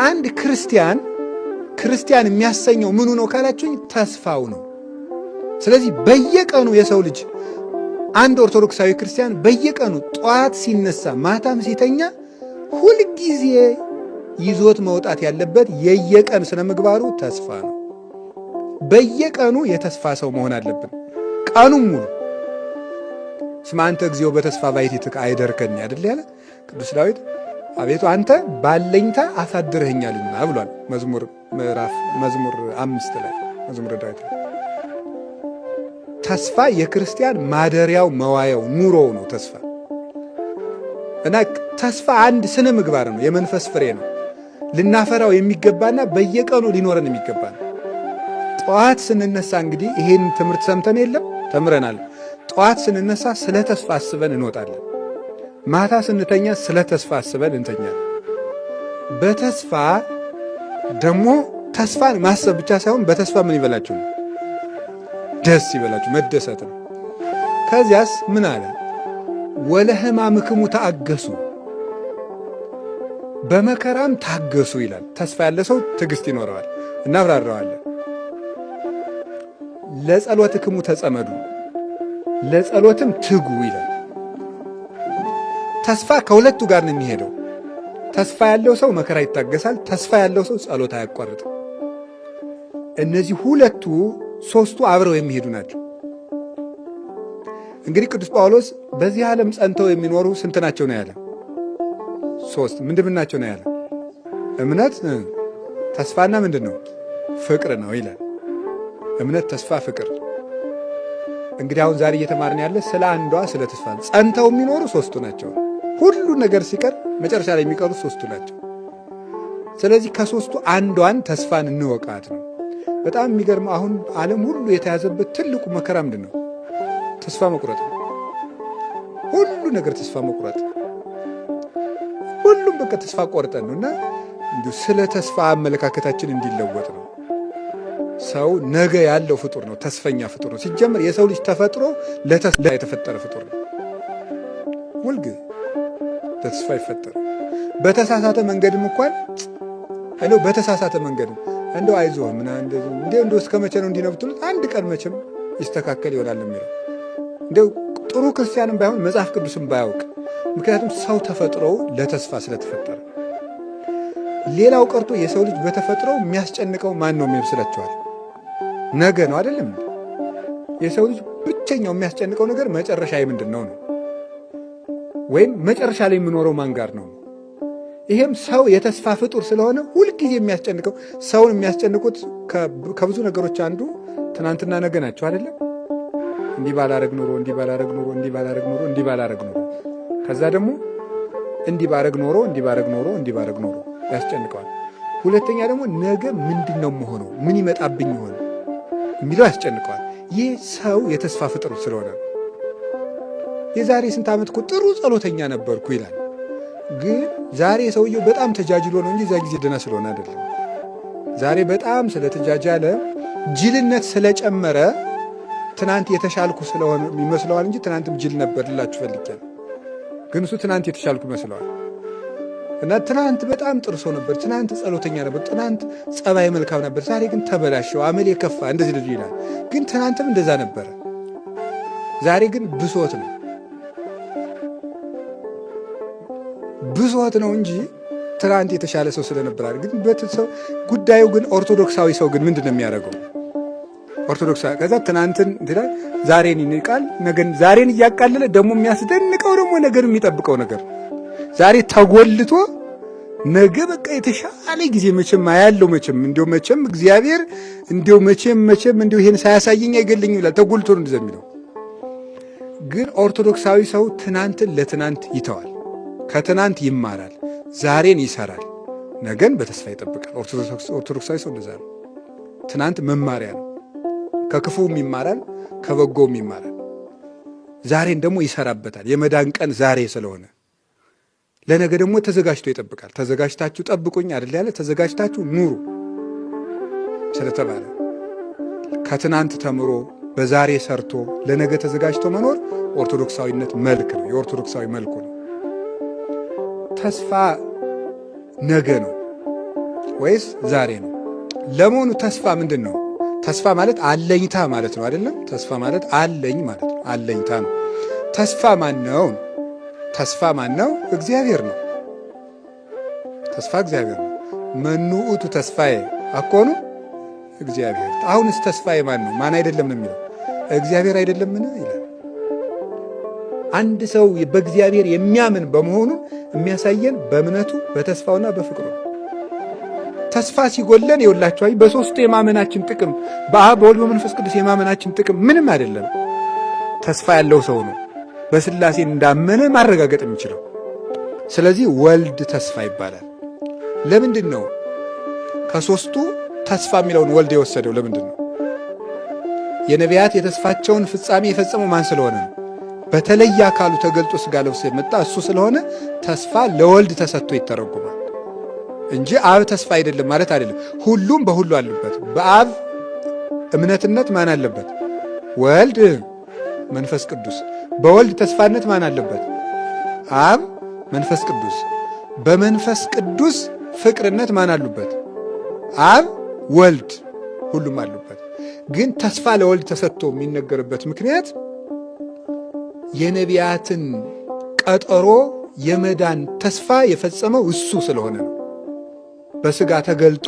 አንድ ክርስቲያን የሚያሰኘው ምኑ ነው ካላችሁኝ ተስፋው ነው። ስለዚህ በየቀኑ የሰው ልጅ አንድ ኦርቶዶክሳዊ ክርስቲያን በየቀኑ ጠዋት ሲነሳ ማታም ሲተኛ ሁልጊዜ ይዞት መውጣት ያለበት የየቀን ስነ ምግባሩ ተስፋ ነው። በየቀኑ የተስፋ ሰው መሆን አለብን። ቀኑን ሙሉ ስማ አንተ እግዚኦ በተስፋ ባሕቲትከ አይደርከኒ አይደል ያለ ቅዱስ ዳዊት። አቤቱ አንተ ባለኝታ አሳድረኸኛልና ብሏል መዝሙር 5 ላይ መዝሙረ ዳዊት። ተስፋ የክርስቲያን ማደሪያው መዋያው ኑሮው ነው ተስፋ እና ተስፋ አንድ ስነ ምግባር ነው፣ የመንፈስ ፍሬ ነው። ልናፈራው የሚገባና በየቀኑ ሊኖረን የሚገባ ነው። ጠዋት ስንነሳ እንግዲህ ይሄን ትምህርት ሰምተን የለም ተምረናል። ጠዋት ስንነሳ ስለ ተስፋ አስበን እንወጣለን። ማታ ስንተኛ ስለ ተስፋ አስበን እንተኛለን። በተስፋ ደግሞ ተስፋን ማሰብ ብቻ ሳይሆን በተስፋ ምን ይበላችሁ ነው? ደስ ይበላችሁ፣ መደሰት ነው። ከዚያስ ምን አለ? ወለሕማምክሙ ተአገሱ፣ በመከራም ታገሱ ይላል። ተስፋ ያለ ሰው ትዕግስት ይኖረዋል። እናብራራዋለን። ለጸሎትክሙ ተጸመዱ፣ ለጸሎትም ትጉ ይላል። ተስፋ ከሁለቱ ጋር ነው የሚሄደው። ተስፋ ያለው ሰው መከራ ይታገሳል። ተስፋ ያለው ሰው ጸሎት አያቋርጥም። እነዚህ ሁለቱ ሦስቱ አብረው የሚሄዱ ናቸው። እንግዲህ ቅዱስ ጳውሎስ በዚህ ዓለም ጸንተው የሚኖሩ ስንት ናቸው ነው ያለ? 3 ምንድን ናቸው ነው ያለ? እምነት፣ ተስፋና ምንድን ነው? ፍቅር ነው ይላል። እምነት፣ ተስፋ፣ ፍቅር። እንግዲህ አሁን ዛሬ እየተማርን ያለ ስለ አንዷ ስለ ተስፋ ጸንተው የሚኖሩ 3ቱ ናቸው። ሁሉ ነገር ሲቀር መጨረሻ ላይ የሚቀሩት 3ቱ ናቸው። ስለዚህ ከ3ቱ አንዷን ተስፋን እንወቃት ነው። በጣም የሚገርመው አሁን ዓለም ሁሉ የተያዘበት ትልቁ መከራ ምንድን ነው? ተስፋ መቁረጥ ነው። ሁሉ ነገር ተስፋ መቁረጥ፣ ሁሉም በቃ ተስፋ ቆርጠን ነው። እና እንዲሁ ስለ ተስፋ አመለካከታችን እንዲለወጥ ነው። ሰው ነገ ያለው ፍጡር ነው፣ ተስፈኛ ፍጡር ነው። ሲጀመር የሰው ልጅ ተፈጥሮ ለተስፋ የተፈጠረ ፍጡር ነው። ሁልጊዜ ለተስፋ ይፈጠር። በተሳሳተ መንገድም እንኳን እንደው በተሳሳተ መንገድም እንደው አይዞህ ምናምን እንደው እስከ መቼ ነው እንዲነብቱት አንድ ቀን መቼም ይስተካከል ይሆናል የሚለው እንደው ጥሩ ክርስቲያንም ባይሆን መጽሐፍ ቅዱስም ባያውቅ። ምክንያቱም ሰው ተፈጥሮው ለተስፋ ስለተፈጠረ። ሌላው ቀርቶ የሰው ልጅ በተፈጥሮ የሚያስጨንቀው ማን ነው የሚመስላችኋል? ነገ ነው አይደለም? የሰው ልጅ ብቸኛው የሚያስጨንቀው ነገር መጨረሻ ምንድን ነው ነው፣ ወይም መጨረሻ ላይ የምኖረው ማን ጋር ነው። ይሄም ሰው የተስፋ ፍጡር ስለሆነ ሁልጊዜ የሚያስጨንቀው ሰውን የሚያስጨንቁት ከብዙ ነገሮች አንዱ ትናንትና ነገ ናቸው አይደለም? እንዲህ ባላረግ ኖሮ፣ እንዲህ ባላረግ ኖሮ፣ እንዲህ ባላረግ ኖሮ፣ እንዲህ ባላረግ ኖሮ፣ ከዛ ደግሞ እንዲህ ባረግ ኖሮ፣ እንዲህ ባረግ ኖሮ፣ እንዲህ ባረግ ኖሮ ያስጨንቀዋል። ሁለተኛ ደግሞ ነገ ምንድን ነው መሆነው፣ ምን ይመጣብኝ ይሆን የሚለው ያስጨንቀዋል። ይህ ሰው የተስፋ ፍጡር ስለሆነ የዛሬ ስንት ዓመት እኮ ጥሩ ጸሎተኛ ነበርኩ ይላል። ግን ዛሬ ሰውየው በጣም ተጃጅሎ ነው እንጂ እዛ ጊዜ ደህና ስለሆነ አይደለም። ዛሬ በጣም ስለተጃጃለ ጅልነት ስለጨመረ ትናንት የተሻልኩ ስለሆነ ይመስለዋል እንጂ ትናንትም ጅል ነበር ልላችሁ ፈልጌያለሁ። ግን እሱ ትናንት የተሻልኩ ይመስለዋል። እና ትናንት በጣም ጥሩ ሰው ነበር፣ ትናንት ጸሎተኛ ነበር፣ ትናንት ጸባይ መልካም ነበር፣ ዛሬ ግን ተበላሸው፣ አመሌ ከፋ፣ እንደዚህ ልጅ ይላል። ግን ትናንትም እንደዛ ነበረ፣ ዛሬ ግን ብሶት ነው። ብሶት ነው እንጂ ትናንት የተሻለ ሰው ስለነበራል። ግን በተሰው ጉዳዩ ግን ኦርቶዶክሳዊ ሰው ግን ምንድን ነው የሚያደርገው? ኦርቶዶክሳዊ ከዛ ትናንትን እንትላል፣ ዛሬን ይንቃል፣ ነገን ዛሬን እያቃለለ ደግሞ የሚያስደንቀው ደግሞ ነገር የሚጠብቀው ነገር ዛሬ ተጎልቶ ነገ በቃ የተሻለ ጊዜ መቼም አያለው መቼም እግዚአብሔር መቼም ይሄን ሳያሳየኝ አይገለኝም ይላል። ተጎልቶ ነው እንደዛ የሚለው። ግን ኦርቶዶክሳዊ ሰው ትናንትን ለትናንት ይተዋል፣ ከትናንት ይማራል፣ ዛሬን ይሰራል፣ ነገን በተስፋ ይጠብቃል። ኦርቶዶክሳዊ ሰው እንደዛ ነው። ትናንት መማሪያ ነው። ከክፉም ይማራል፣ ከበጎም ይማራል። ዛሬን ደግሞ ይሰራበታል። የመዳን ቀን ዛሬ ስለሆነ ለነገ ደግሞ ተዘጋጅቶ ይጠብቃል። ተዘጋጅታችሁ ጠብቁኝ አይደል ያለ? ተዘጋጅታችሁ ኑሩ ስለተባለ ከትናንት ተምሮ በዛሬ ሰርቶ ለነገ ተዘጋጅቶ መኖር ኦርቶዶክሳዊነት መልክ ነው። የኦርቶዶክሳዊ መልኩ ነው። ተስፋ ነገ ነው። ወይስ ዛሬ ነው? ለመሆኑ ተስፋ ምንድን ነው? ተስፋ ማለት አለኝታ ማለት ነው አይደለም? ተስፋ ማለት አለኝ ማለት ነው፣ አለኝታ ነው። ተስፋ ማን ነው? ተስፋ ማን ነው? እግዚአብሔር ነው። ተስፋ እግዚአብሔር ነው። መኑ ውእቱ ተስፋዬ አኮኑ እግዚአብሔር። አሁንስ ተስፋዬ ማን ነው? ማን አይደለም ነው የሚለው? እግዚአብሔር አይደለምን ይላል። አንድ ሰው በእግዚአብሔር የሚያምን በመሆኑ የሚያሳየን በእምነቱ በተስፋውና በፍቅሩ። ተስፋ ሲጎለን የውላችኋል በሦስቱ የማመናችን ጥቅም፣ በአብ በወልድ በመንፈስ ቅዱስ የማመናችን ጥቅም ምንም አይደለም። ተስፋ ያለው ሰው ነው በሥላሴ እንዳመነ ማረጋገጥ የሚችለው። ስለዚህ ወልድ ተስፋ ይባላል። ለምንድን ነው ከሦስቱ ተስፋ የሚለውን ወልድ የወሰደው? ለምንድን ነው? የነቢያት የተስፋቸውን ፍጻሜ የፈጸመው ማን ስለሆነ ነው? በተለየ አካሉ ተገልጦ ሥጋ ለብሶ የመጣ እሱ ስለሆነ ተስፋ ለወልድ ተሰጥቶ ይተረጎማል እንጂ አብ ተስፋ አይደለም ማለት አይደለም። ሁሉም በሁሉ አሉበት። በአብ እምነትነት ማን አለበት? ወልድ መንፈስ ቅዱስ። በወልድ ተስፋነት ማን አለበት? አብ መንፈስ ቅዱስ። በመንፈስ ቅዱስ ፍቅርነት ማን አሉበት? አብ ወልድ፣ ሁሉም አሉበት። ግን ተስፋ ለወልድ ተሰጥቶ የሚነገርበት ምክንያት የነቢያትን ቀጠሮ የመዳን ተስፋ የፈጸመው እሱ ስለሆነ ነው። በሥጋ ተገልጦ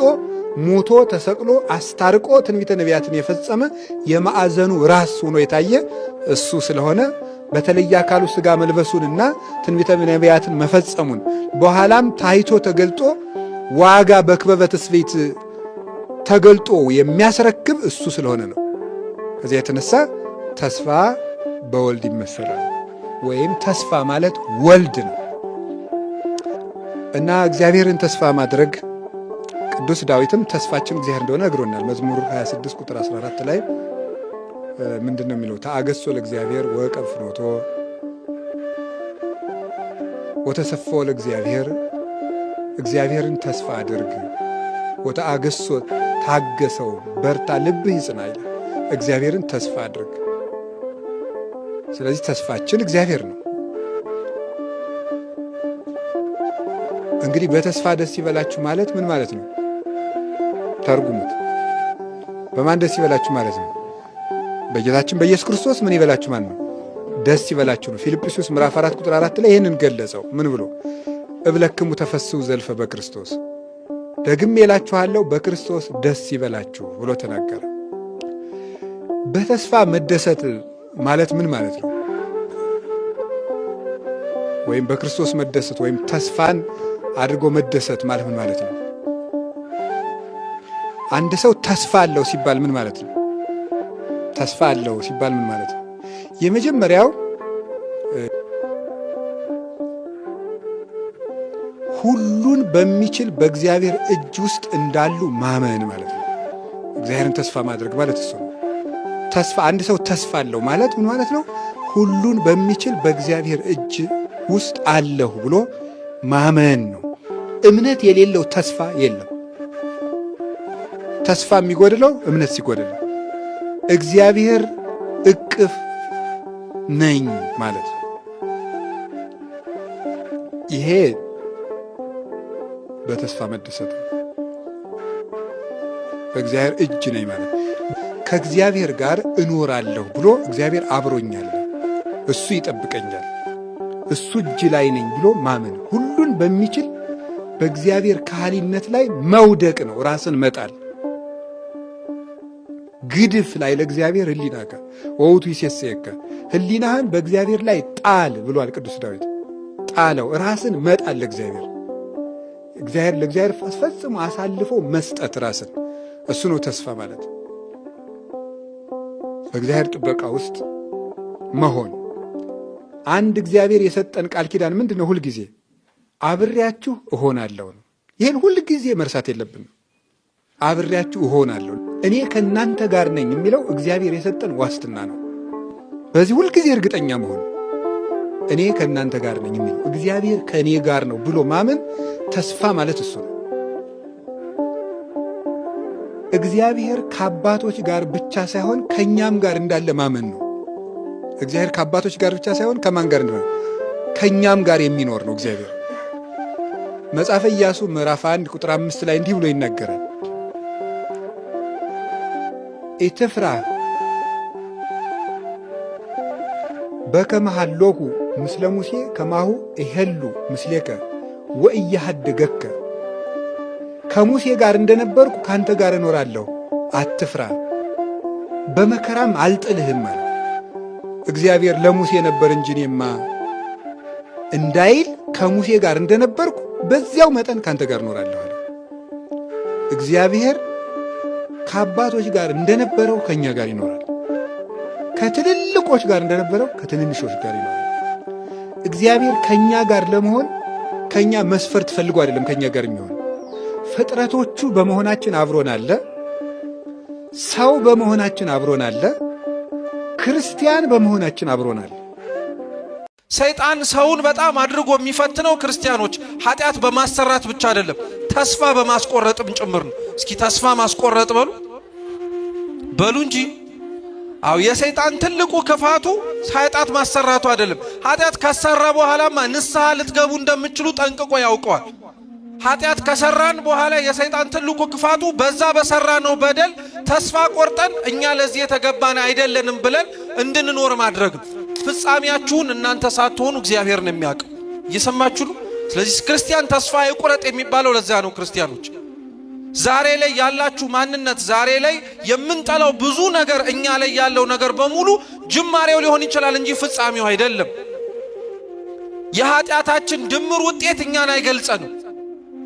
ሞቶ ተሰቅሎ አስታርቆ ትንቢተ ነቢያትን የፈጸመ የማዕዘኑ ራስ ሆኖ የታየ እሱ ስለሆነ በተለየ አካሉ ሥጋ መልበሱንና ትንቢተ ነቢያትን መፈጸሙን በኋላም ታይቶ ተገልጦ ዋጋ በክበበ ትስብእት ተገልጦ የሚያስረክብ እሱ ስለሆነ ነው። ከዚያ የተነሳ ተስፋ በወልድ ይመሰላል፣ ወይም ተስፋ ማለት ወልድ ነው እና እግዚአብሔርን ተስፋ ማድረግ ቅዱስ ዳዊትም ተስፋችን እግዚአብሔር እንደሆነ ነግሮናል። መዝሙር 26 ቁጥር 14 ላይ ምንድን ነው የሚለው? ተአገሶ ለእግዚአብሔር ወቀብ ፍኖቶ ወተሰፎ ለእግዚአብሔር። እግዚአብሔርን ተስፋ አድርግ፣ ወተአገሶ ታገሰው፣ በርታ፣ ልብህ ይጽና ይላል። እግዚአብሔርን ተስፋ አድርግ። ስለዚህ ተስፋችን እግዚአብሔር ነው። እንግዲህ በተስፋ ደስ ይበላችሁ ማለት ምን ማለት ነው? ተርጉሙት። በማን ደስ ይበላችሁ ማለት ነው? በጌታችን በኢየሱስ ክርስቶስ ምን ይበላችሁ ማለት ነው? ደስ ይበላችሁ ነው። ፊልጵስዩስ ምዕራፍ 4 ቁጥር 4 ላይ ይህንን ገለጸው። ምን ብሎ? እብለክሙ ተፈስሑ ዘልፈ በክርስቶስ፣ ደግሜ እላችኋለሁ በክርስቶስ ደስ ይበላችሁ ብሎ ተናገረ። በተስፋ መደሰት ማለት ምን ማለት ነው? ወይም በክርስቶስ መደሰት ወይም ተስፋን አድርጎ መደሰት ማለት ምን ማለት ነው? አንድ ሰው ተስፋ አለው ሲባል ምን ማለት ነው? ተስፋ አለው ሲባል ምን ማለት ነው? የመጀመሪያው ሁሉን በሚችል በእግዚአብሔር እጅ ውስጥ እንዳሉ ማመን ማለት ነው። እግዚአብሔርን ተስፋ ማድረግ ማለት እሱ ነው። ተስፋ አንድ ሰው ተስፋ አለው ማለት ምን ማለት ነው? ሁሉን በሚችል በእግዚአብሔር እጅ ውስጥ አለሁ ብሎ ማመን ነው። እምነት የሌለው ተስፋ የለም። ተስፋ የሚጎድለው እምነት ሲጎድል ነው። እግዚአብሔር እቅፍ ነኝ ማለት ነው። ይሄ በተስፋ መደሰት ነው። በእግዚአብሔር እጅ ነኝ ማለት ከእግዚአብሔር ጋር እኖራለሁ ብሎ እግዚአብሔር አብሮኛል፣ እሱ ይጠብቀኛል፣ እሱ እጅ ላይ ነኝ ብሎ ማመን። ሁሉን በሚችል በእግዚአብሔር ካህሊነት ላይ መውደቅ ነው፣ ራስን መጣል። ግድፍ ላይ ለእግዚአብሔር ህሊናከ ወውቱ ይሴሰየከ፣ ህሊናህን በእግዚአብሔር ላይ ጣል ብሏል ቅዱስ ዳዊት። ጣለው፣ ራስን መጣል ለእግዚአብሔር። ለእግዚአብሔር ፈጽሞ አሳልፎ መስጠት ራስን፣ እሱ ነው ተስፋ ማለት። በእግዚአብሔር ጥበቃ ውስጥ መሆን። አንድ እግዚአብሔር የሰጠን ቃል ኪዳን ምንድን ነው? ሁልጊዜ አብሬያችሁ እሆናለሁ ነው። ይህን ሁልጊዜ መርሳት የለብንም። አብሬያችሁ እሆናለሁ፣ እኔ ከእናንተ ጋር ነኝ የሚለው እግዚአብሔር የሰጠን ዋስትና ነው። በዚህ ሁልጊዜ እርግጠኛ መሆን፣ እኔ ከእናንተ ጋር ነኝ የሚለው እግዚአብሔር ከእኔ ጋር ነው ብሎ ማመን ተስፋ ማለት እሱ ነው። እግዚአብሔር ከአባቶች ጋር ብቻ ሳይሆን ከእኛም ጋር እንዳለ ማመን ነው። እግዚአብሔር ከአባቶች ጋር ብቻ ሳይሆን ከማን ጋር እንደሆነ ከእኛም ጋር የሚኖር ነው እግዚአብሔር። መጽሐፈ ኢያሱ ምዕራፍ 1 ቁጥር 5 ላይ እንዲህ ብሎ ይናገራል። ኢትፍራ በከመ ሀሎኩ ምስለ ሙሴ ከማሁ ይሄሉ ምስሌከ ወኢያሃድገከ። ከሙሴ ጋር እንደነበርኩ ካንተ ጋር እኖራለሁ፣ አትፍራ፣ በመከራም አልጥልህም አለ። እግዚአብሔር ለሙሴ ነበር እንጂ እኔማ እንዳይል ከሙሴ ጋር እንደነበርኩ በዚያው መጠን ካንተ ጋር እኖራለሁ አለ። እግዚአብሔር ከአባቶች ጋር እንደነበረው ከኛ ጋር ይኖራል። ከትልልቆች ጋር እንደነበረው ከትንንሾች ጋር ይኖራል። እግዚአብሔር ከኛ ጋር ለመሆን ከኛ መስፈርት ፈልጎ አይደለም ከኛ ጋር የሚሆን። ፍጥረቶቹ በመሆናችን አብሮን አለ። ሰው በመሆናችን አብሮን አለ። ክርስቲያን በመሆናችን አብሮን አለ። ሰይጣን ሰውን በጣም አድርጎ የሚፈትነው ክርስቲያኖች ኃጢአት በማሰራት ብቻ አይደለም፣ ተስፋ በማስቆረጥም ጭምር ነው። እስኪ ተስፋ ማስቆረጥ በሉ እንጂ። አው የሰይጣን ትልቁ ክፋቱ ኃጢአት ማሰራቱ አይደለም። ኃጢአት ከሰራ በኋላማ ንስሐ ልትገቡ እንደምትችሉ ጠንቅቆ ያውቀዋል። ኃጢአት ከሰራን በኋላ የሰይጣን ትልቁ ክፋቱ በዛ በሰራነው በደል ተስፋ ቆርጠን እኛ ለዚህ የተገባን አይደለንም ብለን እንድንኖር ማድረግ። ፍጻሜያችሁን እናንተ ሳትሆኑ እግዚአብሔር ነው የሚያውቀው። እየሰማችሁ ነው። ስለዚህ ክርስቲያን ተስፋ ይቁረጥ የሚባለው ለዛ ነው። ክርስቲያኖች ዛሬ ላይ ያላችሁ ማንነት፣ ዛሬ ላይ የምንጠላው ብዙ ነገር፣ እኛ ላይ ያለው ነገር በሙሉ ጅማሬው ሊሆን ይችላል እንጂ ፍጻሜው አይደለም። የኃጢአታችን ድምር ውጤት እኛን አይገልጸንም።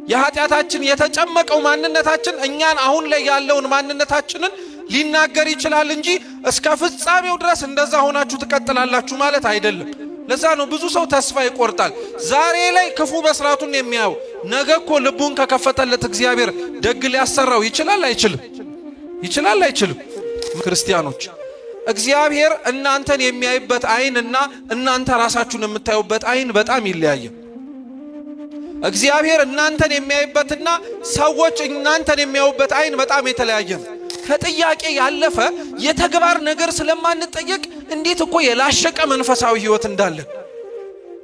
የኃጢአታችን የተጨመቀው ማንነታችን እኛን አሁን ላይ ያለውን ማንነታችንን ሊናገር ይችላል እንጂ እስከ ፍጻሜው ድረስ እንደዛ ሆናችሁ ትቀጥላላችሁ ማለት አይደለም። ለዛ ነው ብዙ ሰው ተስፋ ይቆርጣል። ዛሬ ላይ ክፉ መስራቱን የሚያው ነገ እኮ ልቡን ከከፈተለት እግዚአብሔር ደግ ሊያሰራው ይችላል አይችልም? ይችላል አይችልም? ክርስቲያኖች እግዚአብሔር እናንተን የሚያይበት አይንና እናንተ ራሳችሁን የምታዩበት አይን በጣም ይለያያል። እግዚአብሔር እናንተን የሚያይበትና ሰዎች እናንተን የሚያዩበት አይን በጣም የተለያየ ነው። ከጥያቄ ያለፈ የተግባር ነገር ስለማንጠየቅ እንዴት እኮ የላሸቀ መንፈሳዊ ህይወት እንዳለ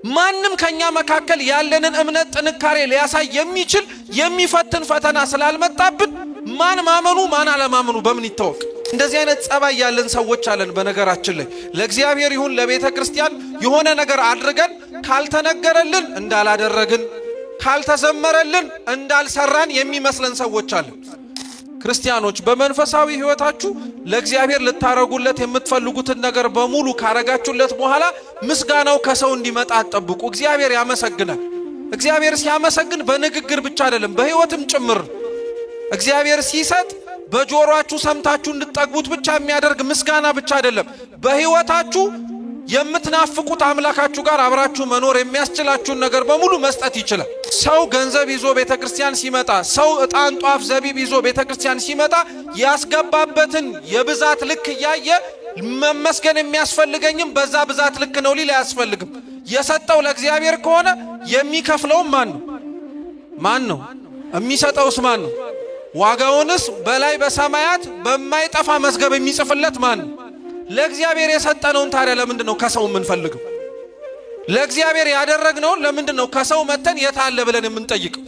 ማንም ከኛ መካከል ያለንን እምነት ጥንካሬ ሊያሳይ የሚችል የሚፈትን ፈተና ስላልመጣብን ማን ማመኑ ማን አለማመኑ በምን ይታወቅ? እንደዚህ አይነት ጸባይ ያለን ሰዎች አለን። በነገራችን ላይ ለእግዚአብሔር ይሁን ለቤተ ክርስቲያን የሆነ ነገር አድርገን ካልተነገረልን እንዳላደረግን፣ ካልተዘመረልን እንዳልሰራን የሚመስለን ሰዎች አለን። ክርስቲያኖች በመንፈሳዊ ህይወታችሁ ለእግዚአብሔር ልታረጉለት የምትፈልጉትን ነገር በሙሉ ካረጋችሁለት በኋላ ምስጋናው ከሰው እንዲመጣ አትጠብቁ። እግዚአብሔር ያመሰግናል። እግዚአብሔር ሲያመሰግን በንግግር ብቻ አይደለም፣ በህይወትም ጭምር። እግዚአብሔር ሲሰጥ በጆሮአችሁ ሰምታችሁ እንድትጠግቡት ብቻ የሚያደርግ ምስጋና ብቻ አይደለም፣ በህይወታችሁ የምትናፍቁት አምላካችሁ ጋር አብራችሁ መኖር የሚያስችላችሁን ነገር በሙሉ መስጠት ይችላል። ሰው ገንዘብ ይዞ ቤተክርስቲያን ሲመጣ፣ ሰው ዕጣን ጧፍ ዘቢብ ይዞ ቤተክርስቲያን ሲመጣ ያስገባበትን የብዛት ልክ እያየ መመስገን የሚያስፈልገኝም በዛ ብዛት ልክ ነው ሊል አያስፈልግም። የሰጠው ለእግዚአብሔር ከሆነ የሚከፍለውም ማን ነው? የሚሰጠውስ ማን ነው? ዋጋውንስ በላይ በሰማያት በማይጠፋ መዝገብ የሚጽፍለት ማን ነው? ለእግዚአብሔር የሰጠነውን ታዲያ ለምንድን ነው ከሰው የምንፈልገው? ለእግዚአብሔር ያደረግነውን ለምንድን ነው ከሰው መተን የታለ ብለን የምንጠይቀው?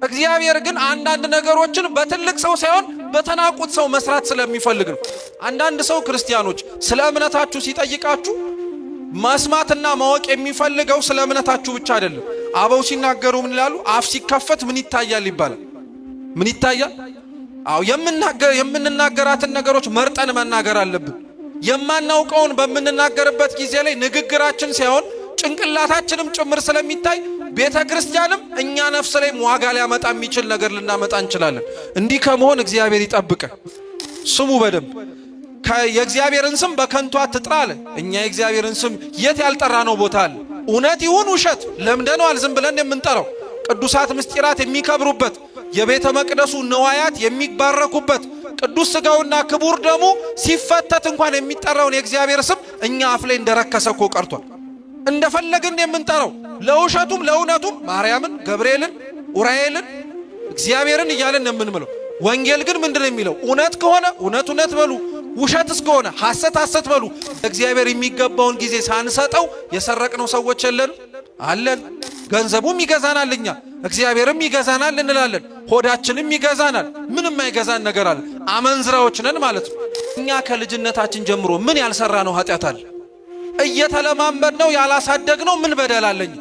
እግዚአብሔር ግን አንዳንድ ነገሮችን በትልቅ ሰው ሳይሆን በተናቁት ሰው መስራት ስለሚፈልግ ነው። አንዳንድ ሰው ክርስቲያኖች ስለ እምነታችሁ ሲጠይቃችሁ ማስማትና ማወቅ የሚፈልገው ስለ እምነታችሁ ብቻ አይደለም። አበው ሲናገሩ ምን ይላሉ? አፍ ሲከፈት ምን ይታያል ይባላል። ምን ይታያል? አዎ የምንናገራትን ነገሮች መርጠን መናገር አለብን። የማናውቀውን በምንናገርበት ጊዜ ላይ ንግግራችን ሳይሆን ጭንቅላታችንም ጭምር ስለሚታይ ቤተ ክርስቲያንም እኛ ነፍስ ላይ ዋጋ ሊያመጣ የሚችል ነገር ልናመጣ እንችላለን። እንዲህ ከመሆን እግዚአብሔር ይጠብቀን። ስሙ በደንብ የእግዚአብሔርን ስም በከንቱ አትጥራ አለ። እኛ የእግዚአብሔርን ስም የት ያልጠራ ነው ቦታ አለ? እውነት ይሁን ውሸት ለምደነዋል ዝም ብለን የምንጠራው። ቅዱሳት ምስጢራት የሚከብሩበት፣ የቤተ መቅደሱ ነዋያት የሚባረኩበት፣ ቅዱስ ሥጋውና ክቡር ደሙ ሲፈተት እንኳን የሚጠራውን የእግዚአብሔር ስም እኛ አፍ ላይ እንደረከሰ እኮ ቀርቷል። እንደፈለግን የምንጠራው ለውሸቱም ለእውነቱም ማርያምን፣ ገብርኤልን፣ ኡራኤልን፣ እግዚአብሔርን እያልን የምንምለው። ወንጌል ግን ምንድነው የሚለው? እውነት ከሆነ እውነት እውነት በሉ፣ ውሸት እስከሆነ ሐሰት ሐሰት በሉ። እግዚአብሔር የሚገባውን ጊዜ ሳንሰጠው የሰረቅነው ሰዎች የለን አለን። ገንዘቡም ይገዛናል። እኛ እግዚአብሔርም ይገዛናል እንላለን፣ ሆዳችንም ይገዛናል። ምንም አይገዛን ነገር አለ? አመንዝራዎች ነን ማለት ነው። እኛ ከልጅነታችን ጀምሮ ምን ያልሰራ ነው ኃጢአት አለ? እየተለማመድ ነው ያላሳደግነው ምን በደል አለኝ?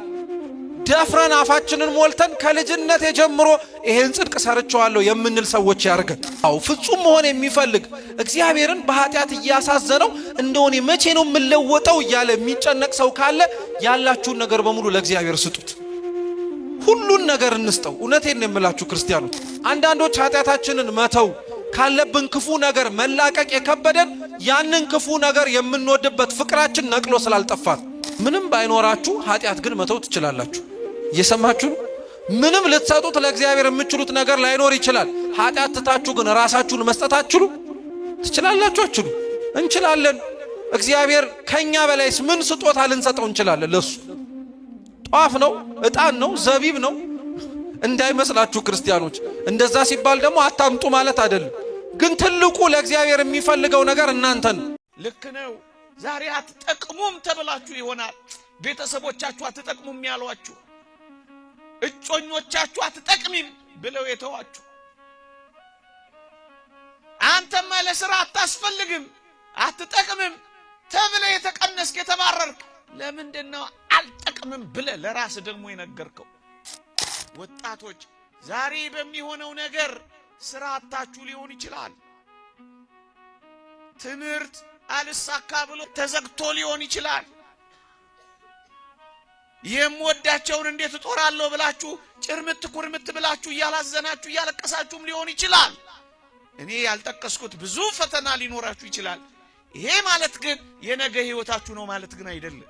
ደፍረን አፋችንን ሞልተን ከልጅነት ጀምሮ ይሄን ጽድቅ ሰርቻለሁ የምንል ሰዎች ያርገን። አው ፍጹም መሆን የሚፈልግ እግዚአብሔርን በኃጢአት እያሳዘነው እንደሆነ መቼ ነው የምለወጠው እያለ የሚጨነቅ ሰው ካለ ያላችሁን ነገር በሙሉ ለእግዚአብሔር ስጡት። ሁሉን ነገር እንስጠው። እውነቴን ነው የምላችሁ ክርስቲያኖች፣ አንዳንዶች ኃጢአታችንን መተው ካለብን ክፉ ነገር መላቀቅ የከበደን ያንን ክፉ ነገር የምንወድበት ፍቅራችን ነቅሎ ስላልጠፋን። ምንም ባይኖራችሁ ኃጢአት ግን መተው ትችላላችሁ። እየሰማችሁ ነው? ምንም ልትሰጡት ለእግዚአብሔር የምትችሉት ነገር ላይኖር ይችላል። ኃጢአት ትታችሁ ግን ራሳችሁን መስጠት አትችሉ? ትችላላችሁ? አትችሉ? እንችላለን። እግዚአብሔር ከኛ በላይስ ምን ስጦታ ልንሰጠው እንችላለን? ለሱ ጧፍ ነው፣ ዕጣን ነው፣ ዘቢብ ነው እንዳይመስላችሁ ክርስቲያኖች። እንደዛ ሲባል ደግሞ አታምጡ ማለት አይደለም። ግን ትልቁ ለእግዚአብሔር የሚፈልገው ነገር እናንተን። ልክ ነው። ዛሬ አትጠቅሙም ተብላችሁ ይሆናል ቤተሰቦቻችሁ አትጠቅሙም ያሏችሁ፣ እጮኞቻችሁ አትጠቅሚም ብለው የተዋችሁ፣ አንተማ ለሥራ አታስፈልግም አትጠቅምም ተብለ የተቀነስክ የተባረርክ ለምንድነው አልጠቅምም ብለ ለራስ ደግሞ የነገርከው? ወጣቶች ዛሬ በሚሆነው ነገር ሥራ አጣችሁ ሊሆን ይችላል። ትምህርት አልሳካ ብሎ ተዘግቶ ሊሆን ይችላል። የምወዳቸውን እንዴት እጦራለሁ ብላችሁ ጭርምት ኩርምት ብላችሁ እያላዘናችሁ እያለቀሳችሁም ሊሆን ይችላል። እኔ ያልጠቀስኩት ብዙ ፈተና ሊኖራችሁ ይችላል። ይሄ ማለት ግን የነገ ህይወታችሁ ነው ማለት ግን አይደለም።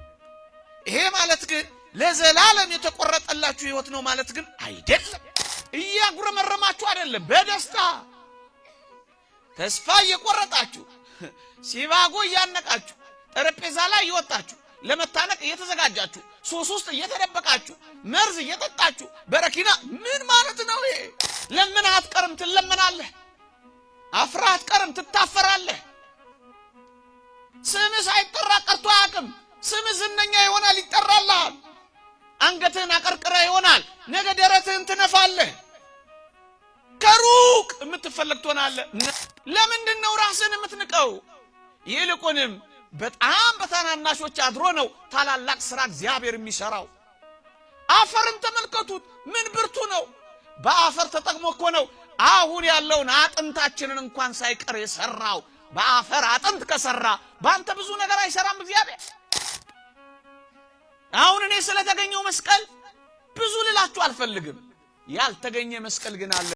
ይሄ ማለት ግን ለዘላለም የተቆረጠላችሁ ህይወት ነው ማለት ግን አይደለም። እያጉረመረማችሁ አይደለም፣ በደስታ ተስፋ እየቆረጣችሁ ሲባጎ እያነቃችሁ ጠረጴዛ ላይ እየወጣችሁ ለመታነቅ እየተዘጋጃችሁ ሶስ ውስጥ እየተደበቃችሁ መርዝ እየጠጣችሁ በረኪና ምን ማለት ነው ይሄ? ለምን አትቀርም ትለመናለህ፣ አፍራ አትቀርም ትታፈራለህ። ስምህ ሳይጠራ ቀርቶ አያውቅም። ስምህ ዝነኛ ይሆናል ይጠራልሃል። አንገትህን አቀርቅረህ ይሆናል ነገ ደረትህን ትነፋለህ። ከሩቅ የምትፈለግ ትሆናለህ። ለምንድን ነው ራስህን የምትንቀው? ይልቁንም በጣም በታናናሾች አድሮ ነው ታላላቅ ሥራ እግዚአብሔር የሚሰራው። አፈርን ተመልከቱት፣ ምን ብርቱ ነው። በአፈር ተጠቅሞ እኮ ነው አሁን ያለውን አጥንታችንን እንኳን ሳይቀር የሰራው። በአፈር አጥንት ከሰራ ባንተ ብዙ ነገር አይሰራም እግዚአብሔር። አሁን እኔ ስለተገኘው መስቀል ብዙ ልላችሁ አልፈልግም። ያልተገኘ መስቀል ግን አለ።